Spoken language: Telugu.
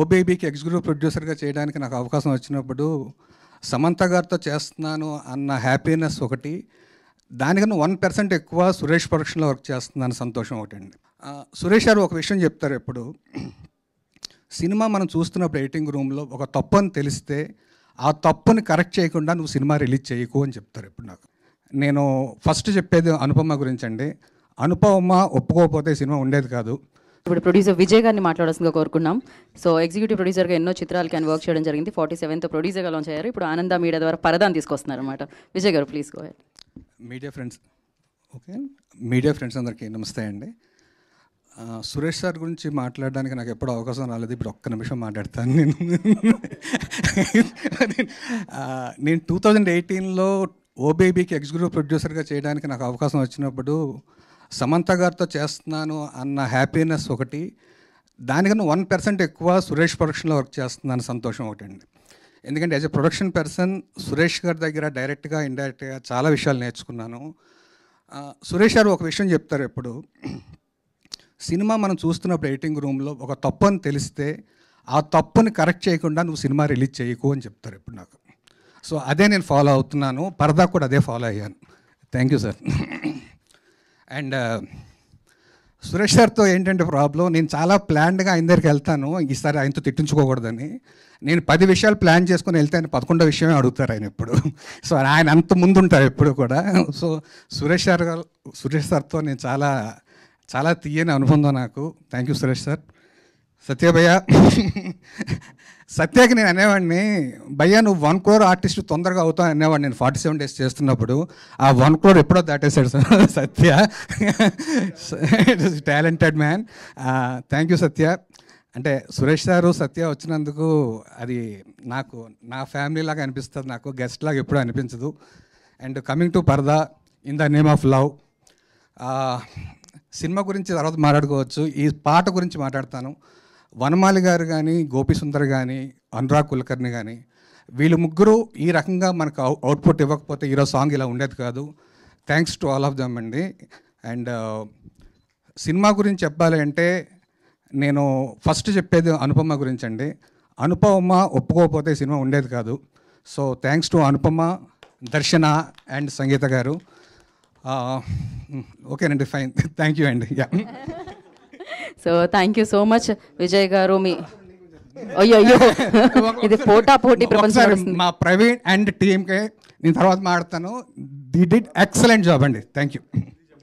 ఓబేబీకి ఎగ్జిక్యూటివ్ ప్రొడ్యూసర్గా చేయడానికి నాకు అవకాశం వచ్చినప్పుడు సమంత గారితో చేస్తున్నాను అన్న హ్యాపీనెస్ ఒకటి, దానికన్నా 1% ఎక్కువ సురేష్ ప్రొడక్షన్లో వర్క్ చేస్తున్నాను సంతోషం ఒకటండి. సురేష్ గారు ఒక విషయం చెప్తారు ఎప్పుడు, సినిమా మనం చూస్తున్నప్పుడు ఎడిటింగ్ రూమ్లో ఒక తప్పు అని తెలిస్తే ఆ తప్పుని కరెక్ట్ చేయకుండా నువ్వు సినిమా రిలీజ్ చేయకు అని చెప్తారు ఎప్పుడు నాకు. నేను ఫస్ట్ చెప్పేది అనుపమ గురించి అండి. అనుపమ ఒప్పుకోకపోతే సినిమా ఉండేది కాదు. ఇప్పుడు ప్రొడ్యూసర్ విజయ్ గారిని మాట్లాడాల్సిందిగా కోరుకున్నాం. సో ఎగ్జిక్యూటివ్ ప్రొడ్యూసర్గా ఎన్నో చిత్రాలకి ఆయన వర్క్ చేయడం జరిగింది. 47th ప్రొడ్యూసర్గా లాంచ్ అయ్యారు. ఇప్పుడు ఆనంద మీడియా ద్వారా పరదాన్ని తీసుకొస్తున్నారు అనమాట. విజయ్ గారు please go ahead. Media friends అందరికీ నమస్తే అండి. సురేష్ సార్ గురించి మాట్లాడడానికి నాకు ఎప్పుడూ అవకాశం రాలేదు. ఇప్పుడు ఒక్క నిమిషం మాట్లాడతాను. నేను 2018లో ఓబేబీకి ఎగ్జిక్యూటివ్ ప్రొడ్యూసర్గా చేయడానికి నాకు అవకాశం వచ్చినప్పుడు సమంత గారితో చేస్తున్నాను అన్న హ్యాపీనెస్ ఒకటి, దానికన్నా 1% ఎక్కువ సురేష్ ప్రొడక్షన్లో వర్క్ చేస్తున్నాను సంతోషం ఒకటండి. ఎందుకంటే as a production person Suresh గారి దగ్గర డైరెక్ట్గా ఇండైరెక్ట్గా చాలా విషయాలు నేర్చుకున్నాను. సురేష్ గారు ఒక విషయం చెప్తారు ఎప్పుడు, సినిమా మనం చూస్తున్నప్పుడు ఎడిటింగ్ రూమ్లో ఒక తప్పు అని తెలిస్తే ఆ తప్పుని కరెక్ట్ చేయకుండా నువ్వు సినిమా రిలీజ్ చేయకు అని చెప్తారు ఎప్పుడు నాకు. సో అదే నేను ఫాలో అవుతున్నాను. పరదా కూడా అదే ఫాలో అయ్యాను. Thank you sir. And Suresh సార్తో ఏంటంటే ప్రాబ్లం, నేను చాలా ప్లాన్డ్గా ఆయన దగ్గరికి వెళ్తాను. ఈసారి ఆయనతో తిట్టించుకోకూడదని నేను 10 విషయాలు ప్లాన్ చేసుకొని వెళ్తే ఆయన 11వ విషయమే అడుగుతారు ఆయన ఎప్పుడు. సో ఆయన అంత ముందు ఉంటారు ఎప్పుడు కూడా. సో సురేష్ సార్తో నేను చాలా తీయని అనుబంధం నాకు. Thank you Suresh sir. Satya భయ్య, సత్యకి నేను అనేవాడిని, భయ్యా నువ్వు 1 crore ఆర్టిస్ట్ తొందరగా అవుతావు అనేవాడిని. నేను 47 days చేస్తున్నప్పుడు ఆ 1 crore ఎప్పుడో దాటేశాడు sir Satya. Talented man. Thank you Satya. అంటే సురేష్ సారు సత్య వచ్చినందుకు అది నాకు నా ఫ్యామిలీ లాగా అనిపిస్తుంది, నాకు గెస్ట్ లాగా ఎప్పుడూ అనిపించదు. అండ్ కమింగ్ టు పరదా in the name of love, cinema గురించి తర్వాత మాట్లాడుకోవచ్చు. ఈ పాట గురించి మాట్లాడతాను. వనమాలి గారు కానీ, గోపి సుందర్ కానీ, అనురాగ్ కులకర్ణి కానీ, వీళ్ళు ముగ్గురు ఈ రకంగా మనకు అవుట్పుట్ ఇవ్వకపోతే ఈరోజు సాంగ్ ఇలా ఉండేది కాదు. Thanks to all of them అండి. అండ్ సినిమా గురించి చెప్పాలి అంటే నేను ఫస్ట్ చెప్పేది అనుపమ గురించి అండి. అనుపమ ఒప్పుకోకపోతే సినిమా ఉండేది కాదు. సో థ్యాంక్స్ టు అనుపమ, దర్శన అండ్ సంగీత గారు. ఓకేనండి, ఫైన్. థ్యాంక్ యూ అండి. So thank you so much Vijay గారు. మీ అయ్యో ఇది పోటీ ప్రపంచం. మా ప్రవీణ్ అండ్ టీమ్కే నేను తర్వాత మాట్లాడతాను. ది డిడ్ ఎక్సలెంట్ జాబ్ అండి. Thank you.